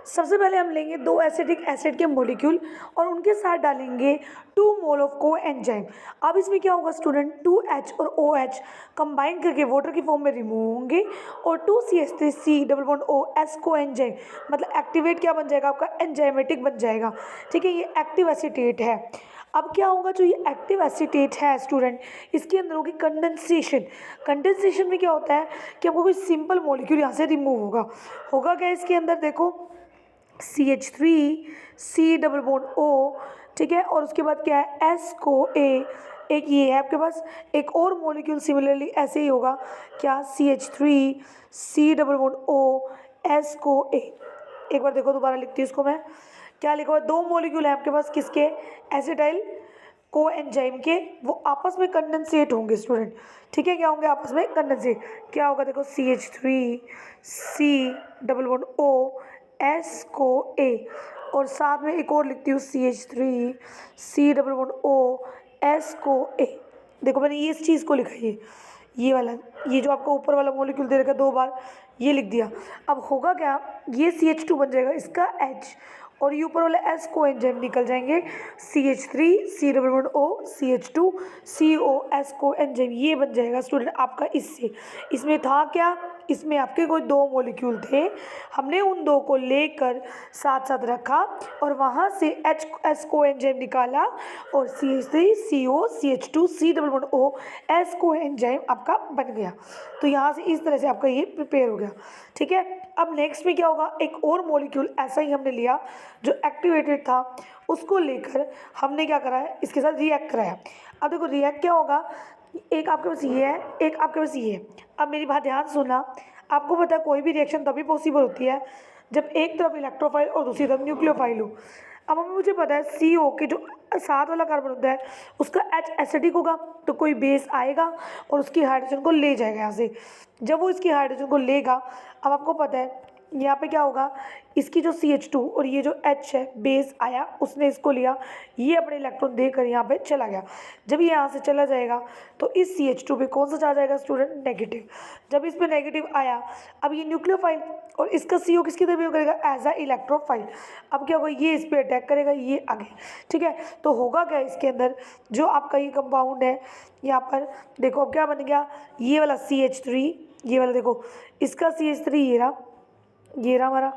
सबसे पहले हम लेंगे 2 एसिटिक एसिड के मॉलिक्यूल और उनके साथ डालेंगे 2 मोल ऑफ को एंजाइम। अब इसमें क्या होगा स्टूडेंट, 2H और OH कंबाइन करके वाटर की फॉर्म में रिमूव होंगे और 2CH3C डबल बॉन्ड OS को एंजाइम, मतलब एक्टिवेट क्या बन जाएगा आपका, एंजाइमेटिक बन जाएगा। ठीक है, ये एक्टिव एसिटेट है। अब क्या होगा, जो ये एक्टिव एसिटेट है स्टूडेंट, इसके अंदर होगी कंडेंसेशन। कंडेंसेशन में क्या होता है कि आपको कोई सिंपल मॉलिक्यूल यहाँ से रिमूव होगा क्या इसके अंदर, देखो CH3C डबल बॉन्ड O, ठीक है, और उसके बाद क्या है S को A, एक ये है आपके पास, एक और मॉलिक्यूल सिमिलरली ऐसे ही होगा क्या, CH3C double bond O S को A। एक बार देखो दोबारा लिखती हूँ इसको मैं, क्या लिखा हुआ, 2 मॉलिक्यूल है आपके पास किसके, एसिटाइल को एंजाइम के, वो आपस में कंडेंसेट होंगे स्टूडेंट। ठीक है, क्या होंगे आपस में कंडेंसेट, क्या होगा देखो CH3C double bond O S को A, और साथ में एक और लिखती हूँ CH3C double bond O S को A। देखो मैंने ये इस चीज़ को लिखा है, ये वाला, ये जो आपको ऊपर वाला मॉलिक्यूल दे रखा है 2 बार, ये लिख दिया। अब होगा क्या, ये CH2 बन जाएगा इसका H, और ये ऊपर वाले S को एंजाइम निकल जाएंगे, CH3C double bond O CH2CO S को एंजाइम, ये बन जाएगा स्टूडेंट आपका इससे। इसमें था क्या, इसमें आपके कोई 2 मॉलिक्यूल थे, हमने उन 2 को लेकर साथ साथ रखा और वहाँ से HS को एंजाइम निकाला और CH3CO CH2C double bond O S को एंजाइम आपका बन गया। तो यहाँ से इस तरह से आपका ये प्रिपेयर हो गया। ठीक है, अब नेक्स्ट में क्या होगा, एक और मॉलिक्यूल ऐसा ही हमने लिया जो एक्टिवेटेड था, उसको लेकर हमने क्या करा है, इसके साथ रिएक्ट कराया। अब देखो रिएक्ट क्या होगा, एक आपके पास ये है, एक आपके पास ये है। अब मेरी बात ध्यान सुनना, आपको पता है कोई भी रिएक्शन तभी पॉसिबल होती है जब एक तरफ इलेक्ट्रोफाइल और दूसरी तरफ न्यूक्लियोफाइल हो। अब हमें मुझे पता है CO के जो साथ वाला कार्बन होता है उसका H एसिडिक होगा, तो कोई बेस आएगा और उसकी हाइड्रोजन को ले जाएगा यहाँ से। जब वो इसकी हाइड्रोजन को लेगा, अब आपको पता है यहाँ पे क्या होगा, इसकी जो CH2 और ये जो H है, बेस आया, उसने इसको लिया, ये अपने इलेक्ट्रॉन देकर यहाँ पे चला गया। जब ये यहाँ से चला जाएगा तो इस CH2 पे कौन सा चार्ज आएगा स्टूडेंट, नेगेटिव। जब इस पे नेगेटिव आया, अब ये न्यूक्लियोफाइल और इसका CO किसकी तरफ करेगा, एज अ इलेक्ट्रोफाइल। अब क्या होगा, ये इस पर अटैक करेगा, ये आगे। ठीक है, तो होगा क्या इसके अंदर, जो आपका ये कंपाउंड है यहाँ पर देखो, अब क्या बन गया, ये वाला CH3, ये वाला देखो इसका CH3 ये रहा हमारा,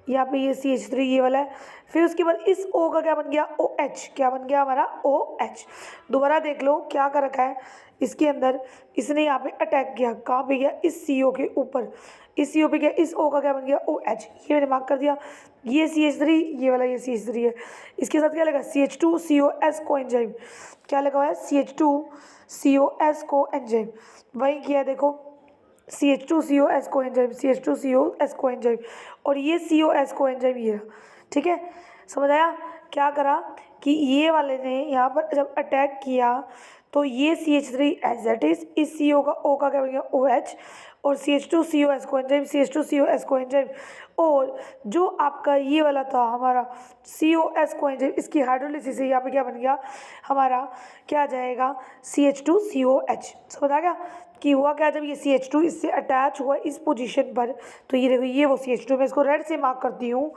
यहाँ पे ये CH3 ये वाला है। फिर उसके बाद इस O का क्या बन गया, OH, क्या बन गया हमारा OH। दोबारा देख लो क्या कर रखा है इसके अंदर, इसने यहाँ पे अटैक किया, कहाँ पे गया, इस CO के ऊपर, इस CO पे गया, इस O का क्या बन गया OH, ये मैंने मार्क कर दिया। ये CH3 ये वाला, ये CH3 है, इसके साथ क्या लगा, CH2COS को एंजाइम, क्या लगा हुआ है, CH2COS को एंजाइम, वही किया है देखो, CH2COS को एंजाइम, CH2COS को एंजाइम, और ये COS को एंजाइम ये रहा। ठीक है, समझ आया, क्या करा कि ये वाले ने यहाँ पर जब अटैक किया तो ये CH3 एज इट इज, इस CO का O का क्या बन गया OH, और CH2COS को एंजाइम, CH2COS को एंजाइम, और जो आपका ये वाला था हमारा COS को एंजाइम, इसकी हाइड्रोलिसिस से यहाँ पे क्या बन गया हमारा, क्या आ जाएगा CH2COH। समझ आ गया कि हुआ क्या, जब ये CH2 इससे अटैच हुआ इस पोजीशन पर, तो ये देखो ये वो CH2, मैं इसको रेड से मार्क करती हूँ,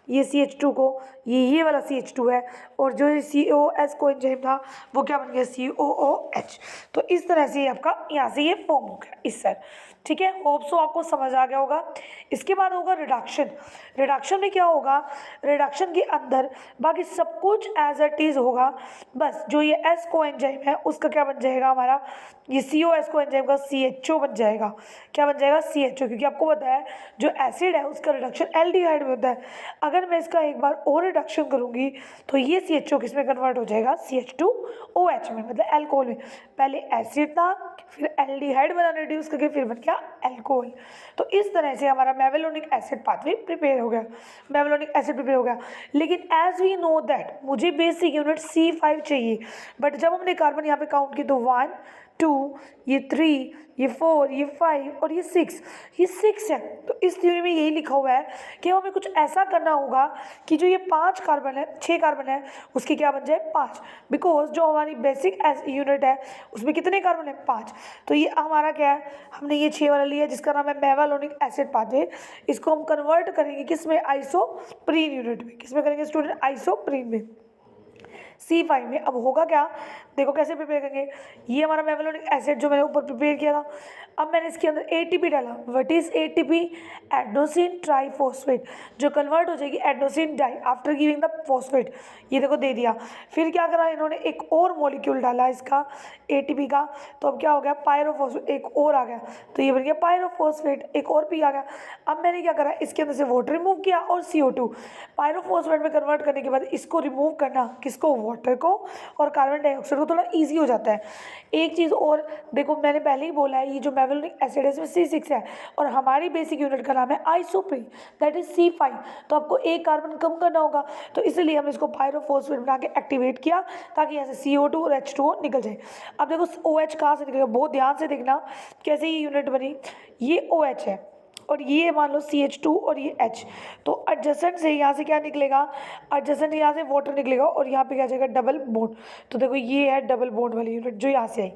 ये CH2 को, ये वाला CH2 है, और जो COS को एंजाइम था वो क्या बन गया COOH। तो इस तरह से आपका यहाँ से ये फॉर्म हो गया इस सर। ठीक है, होप सो आपको समझ आ गया होगा। इसके बाद होगा रिडक्शन। रिडक्शन में क्या होगा, रिडक्शन के अंदर बाकी सब कुछ एज इट इज होगा, बस जो ये S को एंजाइम है उसका क्या बन जाएगा हमारा, ये COS को एंजाइम का CHO बन जाएगा। क्या बन जाएगा CHO, क्योंकि आपको पता है जो एसिड है उसका रिडक्शन एल्डिहाइड में होता है। अगर मैं इसका एक बार और रिडक्शन करूँगी तो ये CHO किस में कन्वर्ट हो जाएगा, CH2OH में, मतलब एल्कोहल में। पहले एसिड था, फिर एल्डिहाइड बना रिड्यूस करके फिर बन गया एल्कोहल। तो इस तरह से हमारा मेवेलोनिक एसिड पाथवे प्रिपेयर हो गया, मेवेलोनिक एसिड प्रिपेयर हो गया। लेकिन एज वी नो दैट मुझे बेसिक यूनिट C5 चाहिए, बट जब हमने कार्बन यहाँ पे काउंट की तो 1 2, ये 3, ये 4, ये 5 और ये 6, ये 6 है। तो इस थ्योरी में यही लिखा हुआ है कि हमें कुछ ऐसा करना होगा कि जो ये 5 कार्बन है, 6 कार्बन है, उसकी क्या बन जाए 5, बिकॉज जो हमारी बेसिक यूनिट है उसमें कितने कार्बन है 5। तो ये हमारा क्या है, हमने ये 6 वाला लिया जिसका नाम है मेवालोनिक एसिड पाथवे। इसको हम कन्वर्ट करेंगे किसमें, आइसोप्रीन यूनिट में। किसमें करेंगे स्टूडेंट, आइसोप्रीन में, C5 में। अब होगा क्या, देखो कैसे प्रिपेयर करेंगे। ये हमारा मेवालोनिक एसिड जो मैंने ऊपर प्रिपेयर किया था, अब मैंने इसके अंदर ATP डाला। What is ATP, adenosine triphosphate, जो कन्वर्ट हो जाएगी adenosine di after giving the phosphate. ये देखो दे दिया। फिर क्या करा इन्होंने, एक और मॉलिक्यूल डाला इसका ATP का, तो अब क्या हो गया पायरोफॉस्फेट, एक और आ गया, तो ये बन गया पायरोफॉस्फेट, एक और पी आ गया। अब मैंने क्या करा, इसके अंदर से वाटर रिमूव किया और CO2 पायरोफॉस्फेट में कन्वर्ट करने के बाद इसको रिमूव करना, किसको, वाटर को और कार्बन डाइऑक्साइड को, थोड़ा ईजी हो जाता है। एक चीज़ और देखो, मैंने पहले ही बोला है ये जो मेवालोनिक एसिड है इसमें C6 है और हमारी बेसिक यूनिट का नाम है आइसोप्रीन, दैट इज C5। तो आपको एक कार्बन कम करना होगा, तो इसलिए हमने इसको पायरोफॉस्फेट बना के एक्टिवेट किया ताकि यहाँ से CO2 और H2O निकल जाए। अब देखो OH कहाँ से निकलेगा, बहुत ध्यान से देखना कैसे ये यूनिट बनी। ये OH है और ये मान लो CH2 और ये H, तो एडजेसेंट से यहाँ से क्या निकलेगा, एडजेसेंट यहाँ से वाटर निकलेगा और यहाँ पे क्या जाएगा डबल बॉन्ड। तो देखो ये है डबल बॉन्ड वाली यूनिट जो यहाँ से आई।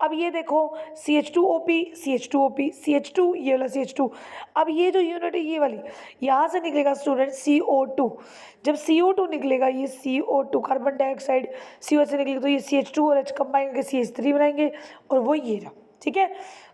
अब ये देखो CH2OP, CH2OP, CH2, ये वाला CH2। अब ये जो यूनिट है ये वाली, यहाँ से निकलेगा स्टूडेंट CO2। जब CO2 निकलेगा, ये CO2 कार्बन डाइऑक्साइड COH से निकलेगा, तो ये CH2 और H कंबाइन करके CH3 बनाएंगे और वो ये रहा। ठीक है,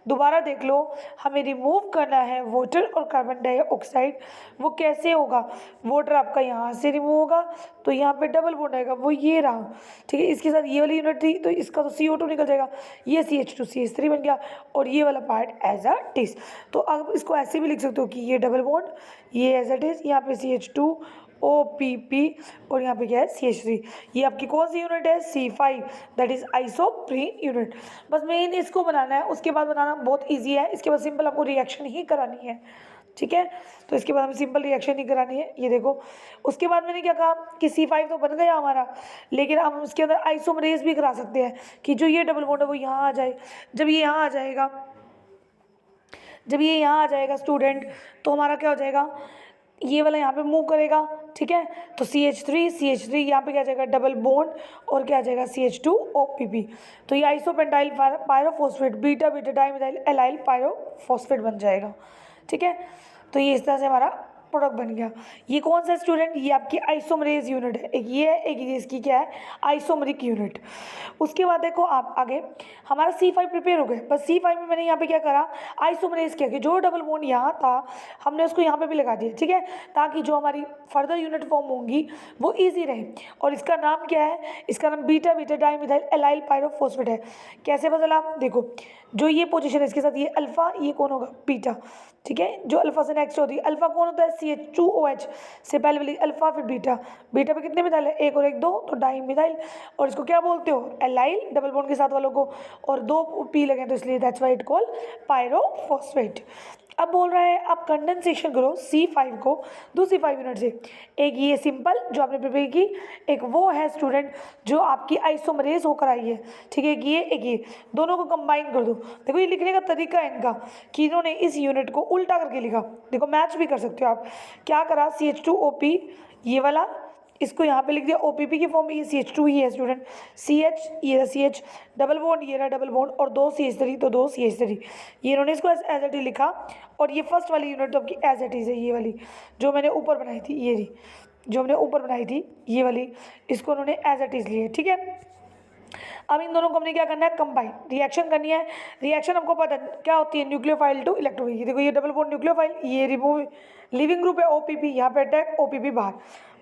दोबारा देख लो, हमें रिमूव करना है वाटर और कार्बन डाइऑक्साइड। वो कैसे होगा, वाटर आपका यहाँ से रिमूव होगा तो यहाँ पे डबल बॉन्ड आएगा, वो ये रहा। ठीक है, इसके साथ ये वाली यूनिट थी तो इसका तो CO2 निकल जाएगा, ये CH2 CH3 बन गया और ये वाला पार्ट एज अ टिस। तो अब इसको ऐसे भी लिख सकते हो कि ये डबल बॉन्ड, ये एज अ टिस, यहाँ पे CH2 OPP और यहाँ पे क्या है CH3। ये आपकी कौन सी यूनिट है, C5, that is isoprene unit. बस मेन इसको बनाना है, उसके बाद बनाना बहुत इजी है। इसके बाद सिंपल आपको रिएक्शन ही करानी है। ठीक है, तो इसके बाद हमें सिंपल रिएक्शन ही करानी है। ये देखो, उसके बाद मैंने क्या कहा कि C5 तो बन गया हमारा, लेकिन हम उसके अंदर आइसोमरेज भी करा सकते हैं कि जो ये डबल बॉन्ड है वो यहाँ आ जाए। जब ये यहाँ आ जाएगा, जब ये यहाँ आ जाएगा स्टूडेंट, तो हमारा क्या हो जाएगा, ये वाला यहाँ पे मूव करेगा। ठीक है, तो CH3 यहाँ पे क्या आ जाएगा डबल बॉन्ड और क्या आ जाएगा CH2OPP। तो ये isopentyl pyrophosphate beta beta dimethyl allyl pyrophosphate बन जाएगा। ठीक है, तो ये इस तरह से हमारा प्रोडक्ट बन गया। ये कौन सा स्टूडेंट, ये आपकी आइसोमरेज यूनिट है, एक ये है, एक ये इसकी क्या है आइसोमरिक यूनिट। उसके बाद देखो आप आगे, हमारा C5 प्रिपेयर हो गया। बस C5 में मैंने यहाँ पे क्या करा, आइसोमरेज किया कि जो डबल बॉन्ड यहाँ था हमने उसको यहाँ पे भी लगा दिया। ठीक है, ताकि जो हमारी फर्दर यूनिट फॉर्म होंगी वो ईजी रहे। और इसका नाम क्या है, इसका नाम beta beta dimethyl allyl pyrophosphate है। कैसे बदला, देखो जो ये पोजीशन है इसके साथ ये अल्फा, ये कौन होगा बीटा। ठीक है, जो अल्फा से नेक्स्ट होती है, अल्फा कौन होता है CH2OH से पहले वाली अल्फा, फिर बीटा। बीटा पे कितने मिथाइल है, एक और एक दो, तो डाई मिथाइल। और इसको क्या बोलते हो, एलाइल डबल बॉन्ड के साथ वालों को, और दो पी लगे तो इसलिए that's why it called pyrophosphate. अब बोल रहा है आप कंडेंसेशन करो C5 को दूसरी 5 यूनिट से। एक ये सिंपल जो आपने प्रिपेयर की, एक वो है स्टूडेंट जो आपकी आइसोमरेज होकर आई है। ठीक है, एक ये दोनों को कंबाइन कर दो। देखो ये लिखने का तरीका है इनका कि इन्होंने इस यूनिट को उल्टा करके लिखा। देखो मैच भी कर सकते हो आप, क्या करा CH2OP ये वाला, इसको यहाँ पे लिख दिया OPP की फॉर्म में, ये CH2 ही है स्टूडेंट, CH ये रहा CH डबल बॉन्ड, ये रहा डबल बॉन्ड और दो CH3 तो दो CH3, ये इन्होंने इसको एज इट इज लिखा। और ये फर्स्ट वाली यूनिट तो आपकी एज इट इज है, ये वाली जो मैंने ऊपर बनाई थी, ये रही जो हमने ऊपर बनाई थी ये वाली, इसको उन्होंने एज इट इज लिए। ठीक है, अब इन दोनों को हमने क्या करना है, कंबाइन रिएक्शन करनी है। रिएक्शन हमको पता है क्या होती है, न्यूक्लियोफाइल टू इलेक्ट्रोफाइल। ये देखो ये डबल बॉन्ड न्यूक्लियोफाइल, ये रिमूव लिविंग ग्रुप है OPP, यहाँ पे अटैक OPP बाहर।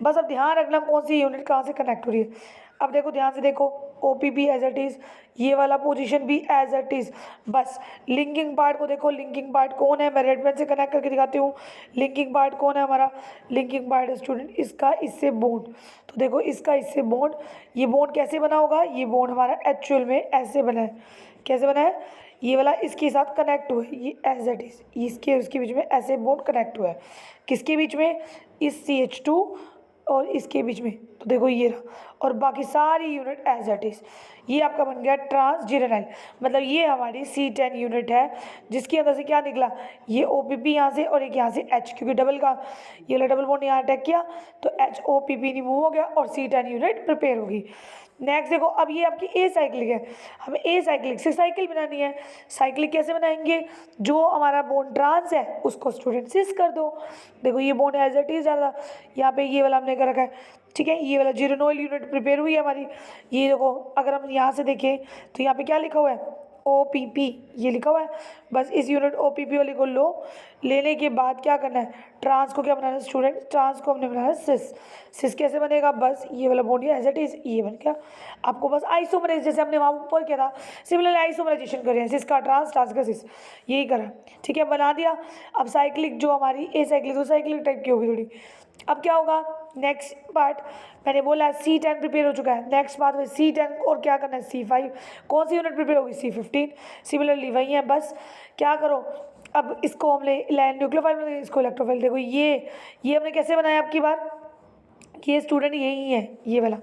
बस अब ध्यान रखना कौन सी यूनिट कहाँ से कनेक्ट हो रही है। अब देखो ध्यान से देखो, OPP एज इट इज, ये वाला पोजीशन भी एज इट इज। बस लिंकिंग पार्ट को देखो, लिंकिंग पार्ट कौन है, मैं रेड पेन से कनेक्ट करके दिखाती हूँ। लिंकिंग पार्ट कौन है हमारा, लिंकिंग पार्ट है स्टूडेंट इसका इससे बॉन्ड। तो देखो इसका इससे बॉन्ड, ये बॉन्ड कैसे बना होगा, ये बॉन्ड हमारा एक्चुअल में ऐसे बना है। कैसे बना है, ये वाला इसके साथ कनेक्ट हुआ है, ये एज इट इज इसके उसके बीच में ऐसे बॉन्ड कनेक्ट हुआ है। किसके बीच में, इस CH2 और इसके बीच में, तो देखो ये रहा, और बाकी सारी यूनिट एज इट इज़। ये आपका बन गया ट्रांसजीरेनाइल। मतलब ये हमारी C10 यूनिट है, जिसके अंदर से क्या निकला, ये OPP यहाँ से और एक यहाँ से H, क्योंकि डबल का ये वाला डबल बॉन्ड यहाँ अटैक किया तो HOPP रिमूव हो गया और C10 यूनिट प्रिपेयर होगी। नेक्स्ट देखो, अब ये आपकी ए साइक्लिक है, हमें ए साइक्लिक से साइकिल बनानी है। साइक्लिक कैसे बनाएंगे, जो हमारा बॉन्ड ट्रांस है उसको स्टूडेंट सिस कर दो। देखो ये बॉन्ड एज इट इज ज़्यादा, यहाँ पे ये वाला हमने कर रखा है, ठीक है। ये वाला जीरेनोइल यूनिट प्रिपेयर हुई है हमारी। ये देखो अगर हम यहाँ से देखें तो यहाँ पे क्या लिखा हुआ है, OPP ये लिखा हुआ है। बस इस यूनिट OPP वाले को लो, लेने के बाद क्या करना है, ट्रांस को क्या बनाना है स्टूडेंट, ट्रांस को हमने बनाना है सिस। सिस कैसे बनेगा, बस ये वाला बॉन्ड एज इट इज ये बन गया। आपको बस आइसोमराइज, जैसे हमने वहाँ ऊपर किया था सिमिलरली आइसोमराइजेशन कर रहे हैं, सिस का ट्रांस, ट्रांस का सिस, यही करा, ठीक है, बना दिया। अब साइक्लिक जो हमारी ए साइक्लिक तो साइक्लिक टाइप की होगी थोड़ी। अब क्या होगा, नेक्स्ट पार्ट मैंने बोला C10 प्रिपेयर हो चुका है। नेक्स्ट बात में C10 और क्या करना है, C5। कौन सी यूनिट प्रिपेयर होगी, C15। सिमिलरली वही है, बस क्या करो, अब इसको हमने न्यूक्लियोफाइल में, इसको इलेक्ट्रोफाइल। देखो ये हमने कैसे बनाया आपकी बार, कि ये स्टूडेंट यही है ये वाला,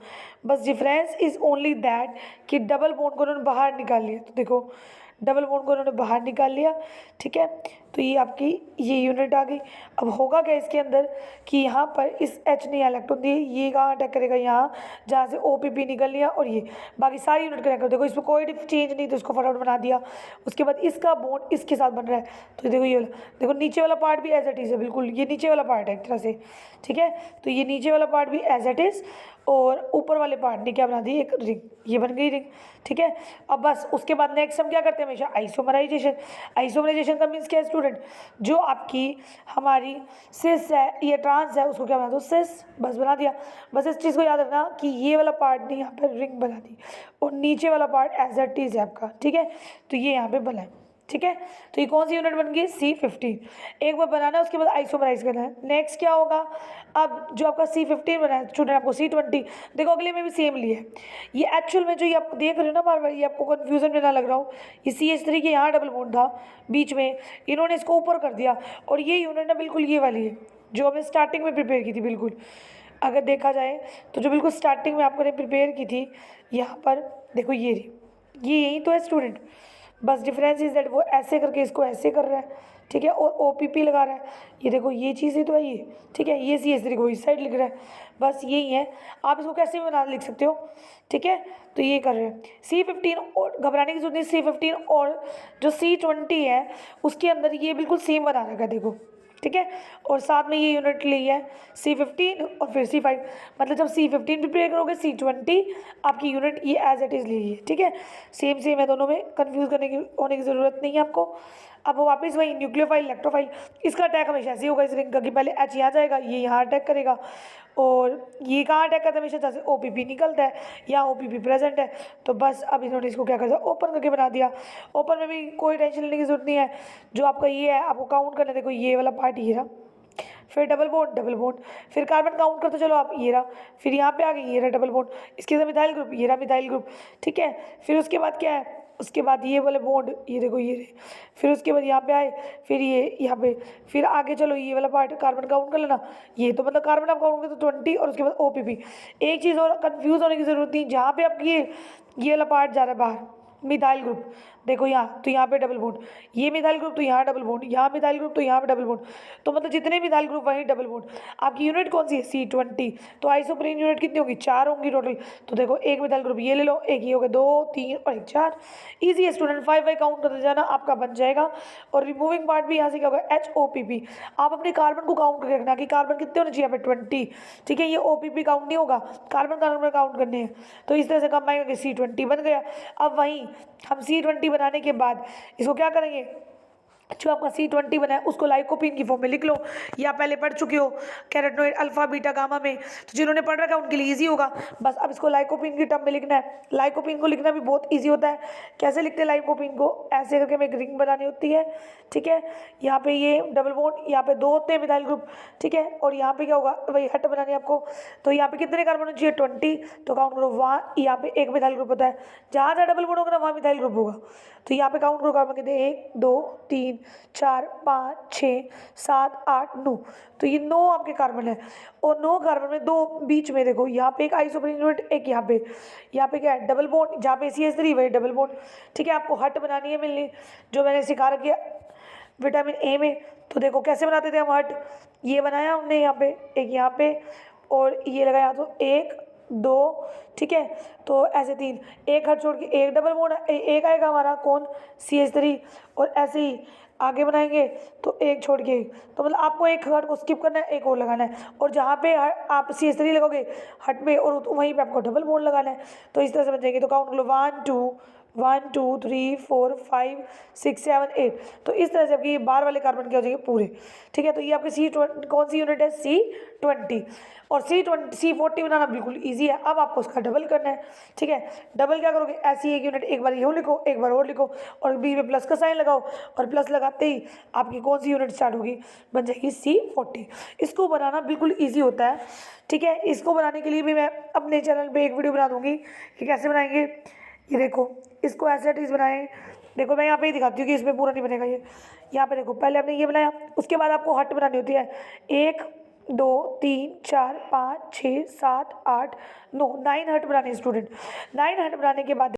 बस डिफरेंस इज ओनली दैट कि डबल बॉन्ड को उन्होंने बाहर निकाल लिया। तो देखो डबल बॉन्ड को उन्होंने बाहर निकाल लिया, ठीक है। तो ये आपकी ये यूनिट आ गई। अब होगा क्या इसके अंदर कि यहाँ पर इस H ने इलेक्ट्रॉन दिए, ये कहाँ अटैक करेगा, यहाँ जहाँ से OPP निकल लिया, और ये बाकी सारी यूनिट कनेक्ट कर। देखो इसमें कोई चेंज नहीं, तो इसको फटाफट बना दिया। उसके बाद इसका बॉन्ड इसके साथ बन रहा है, तो देखो ये वाला, देखो नीचे वाला पार्ट भी एज इट इज़ है, बिल्कुल ये नीचे वाला पार्ट है एक तरह से, ठीक है। तो ये नीचे वाला पार्ट भी एज इट इज़, और ऊपर वाले पार्ट ने क्या बना दी, एक रिंग, ये बन गई रिंग, ठीक है। अब बस उसके बाद नेक्स्ट हम क्या करते हैं हमेशा, आइसोमराइजेशन। आइसोमराइजेशन का मीन्स क्या है स्टूडेंट, जो आपकी हमारी सिस है, ये ट्रांस है, उसको क्या बना दो, सिस, बस बना दिया। बस इस चीज़ को याद रखना कि ये वाला पार्ट ने यहाँ पर रिंग बना दी, और नीचे वाला पार्ट एज इट इज़ है आपका, ठीक है। तो ये यहाँ पे बना है, ठीक है। तो ये कौन सी यूनिट बन गई, C15। एक बार बनाना है, उसके बाद आइसोमराइज करना है। नेक्स्ट क्या होगा, अब जो आपका C15 बना है स्टूडेंट, आपको C20, देखो अगले में भी सेम लिया है। ये एक्चुअल में जो ये आप देख रहे हो ना बार बार, ये आपको कन्फ्यूजन में ना लग रहा हो, ये CH3 के यहाँ डबल बॉन्ड था बीच में, इन्होंने इसको ऊपर कर दिया, और ये यूनिट ना बिल्कुल ये वाली है जो हमने स्टार्टिंग में प्रिपेयर की थी। बिल्कुल अगर देखा जाए तो जो बिल्कुल स्टार्टिंग में आपको ने प्रिपेयर की थी, यहाँ पर देखो ये यही तो है स्टूडेंट। बस डिफरेंस इज दैट वो ऐसे करके इसको ऐसे कर रहा है, ठीक है, और OPP लगा रहा है। ये देखो ये चीज़ ही तो है ये, ठीक है। ये CH3 को इस साइड लिख रहा है, बस यही है। आप इसको कैसे भी बना लिख सकते हो, ठीक है। तो ये कर रहे हैं C15, और घबराने की जरूरत नहीं, C15 और जो C20 है उसके अंदर ये बिल्कुल सेम बना रखा है, देखो, ठीक है। और साथ में ये यूनिट ली है C15 और फिर C5, मतलब जब C15 प्रिपेयर करोगे C20 आपकी यूनिट ये एज इट इज़ ली है, ठीक है। सेम सेम है दोनों में, कंफ्यूज करने की होने की ज़रूरत नहीं है आपको। अब वापस वही न्यूक्लियोफाइल इलेक्ट्रोफाइल, इसका अटैक हमेशा ऐसे ही होगा इस रिंग का, कि पहले H यहाँ जाएगा, ये यहाँ अटैक करेगा, और ये कहाँ अटैक करता है हमेशा, जैसे OPP निकलता है या OPP प्रेजेंट है। तो बस अब इन्होंने इसको क्या कर दिया, ओपन करके बना दिया। ओपन में भी कोई टेंशन लेने की जरूरत नहीं है, जो आपका ये है आपको काउंट करना, देखो ये वाला पार्ट ये रहा, फिर डबल बॉन्ड, फिर कार्बन काउंट करते चलो आप, ये रहा, फिर यहाँ पे आ गई ये रहा डबल बॉन्ड, इसके साथ मिथाइल ग्रुप, ये रहा मिथाइल ग्रुप, ठीक है। फिर उसके बाद क्या है, उसके बाद ये वाले बॉन्ड, ये देखो ये रहे, फिर उसके बाद यहाँ पे आए, फिर ये यहाँ पे, फिर आगे चलो ये वाला पार्ट कार्बन काउंट कर लेना, ये तो मतलब कार्बन आप काउंट करें तो 20, और उसके बाद OPP। एक चीज़ और कंफ्यूज होने की जरूरत नहीं, जहाँ पे आपकी ये वाला पार्ट जा रहा है बाहर, मिथाइल ग्रुप, देखो यहाँ, तो यहाँ पे डबल बॉन्ड, ये मिथाइल ग्रुप तो यहाँ डबल बॉन्ड, यहाँ मिथाइल ग्रुप तो यहाँ पे डबल बॉन्ड, तो मतलब जितने मिथाइल ग्रुप वहीं डबल बॉन्ड। आपकी यूनिट कौन सी है, C20। तो आइसोप्रीन यूनिट कितनी होगी, 4 होंगी टोटल। तो देखो एक मिथाइल ग्रुप ये ले लो, एक ये हो गया, 2 3 और 1 4। ईजी है स्टूडेंट, 5 काउंट करते जाना, आपका बन जाएगा। और रिमूविंग पार्ट भी यहाँ से क्या होगा, HOPP। आप अपने कार्बन को काउंट करके रखना कि कार्बन कितने होने चाहिए, यहाँ पे 20, ठीक है। ये OPP काउंट नहीं होगा, कार्बन कार्बन काउंट करने हैं। तो इस तरह से कंबाइन करके C20 बन गया। अब वहीं हम C20 बनाने के बाद इसको क्या करेंगे, जो आपका C20 बना है उसको लाइकोपीन की फॉर्म में लिख लो, या पहले पढ़ चुके हो कैरोटीनॉइड अल्फा बीटा गामा में, तो जिन्होंने पढ़ रखा है उनके लिए इजी होगा। बस अब इसको लाइकोपीन की टर्म में लिखना है। लाइकोपीन को लिखना भी बहुत इजी होता है। कैसे लिखते हैं लाइकोपीन को, ऐसे करके हमें एक रिंग बनानी होती है, ठीक है। यहाँ पे ये डबल बॉन्ड, यहाँ पे 2 होते हैं मिथाइल ग्रुप, ठीक है। और यहाँ पे क्या होगा, वही हट बनानी है आपको। तो यहाँ पे कितने कार्बन होने चाहिए, 20, तो काउंट करो, वहाँ यहाँ पे एक मिथाइल ग्रुप होता है, जहाँ जहाँ डबल बॉन्ड होगा ना वहाँ मिथाइल ग्रुप होगा। तो यहाँ पे काउंट करो, कार्बन कितने, 1 2 3 4 5 6 7 8 9। तो ये 9 आपके कार्बन है और 9 कार्बन में 2 बीच में देखो, यहाँ पे एक आइसोप्रोपेन यूनिट, एक यहाँ पे क्या है डबल बॉन्ड, जहाँ पे CH3 वही डबल बॉन्ड। ठीक है, आपको हट बनानी है मिलनी, जो मैंने सिखा रखी है विटामिन ए में। तो देखो कैसे बनाते थे हम हट, ये बनाया हमने यहाँ पे, एक यहाँ पे और ये लगाया, तो 1 2, ठीक है, तो ऐसे 3, एक हट छोड़ के एक डबल बॉन्ड एक आएगा हमारा कौन, CH3, और ऐसे ही आगे बनाएंगे तो एक छोड़ के एक। तो मतलब आपको एक हट को स्किप करना है, एक और लगाना है, और जहाँ पे आप CH3 लगोगे हट पे और वहीं पे आपको डबल बॉन्ड लगाना है। तो इस तरह से बन जाएगी। तो काउंट कर लो 1 2 3 4 5 6 7 8। तो इस तरह से आपकी ये बार वाले कार्बन क्या हो जाएंगे पूरे। ठीक है, तो ये आपकी C20 कौन सी यूनिट है, C20। और C40 बनाना बिल्कुल ईजी है। अब आपको उसका डबल करना है। ठीक है, डबल क्या करोगे, ऐसी एक यूनिट एक बार यूँ लिखो, एक बार और लिखो, और बीच में प्लस का साइन लगाओ, और प्लस लगाते ही आपकी कौन सी यूनिट स्टार्ट होगी, बन जाएगी C40। इसको बनाना बिल्कुल ईजी होता है। ठीक है, इसको बनाने के लिए भी मैं अपने चैनल पर एक वीडियो बना दूँगी कि कैसे बनाएंगे। ये देखो, इसको ऐसे टीज बनाए, देखो मैं यहाँ पे ही दिखाती हूँ कि इसमें पूरा नहीं बनेगा। ये यहाँ पे देखो, पहले हमने ये बनाया, उसके बाद आपको हट बनानी होती है, 1 2 3 4 5 6 7 8 9 हट बनाने स्टूडेंट। 9 हट बनाने के बाद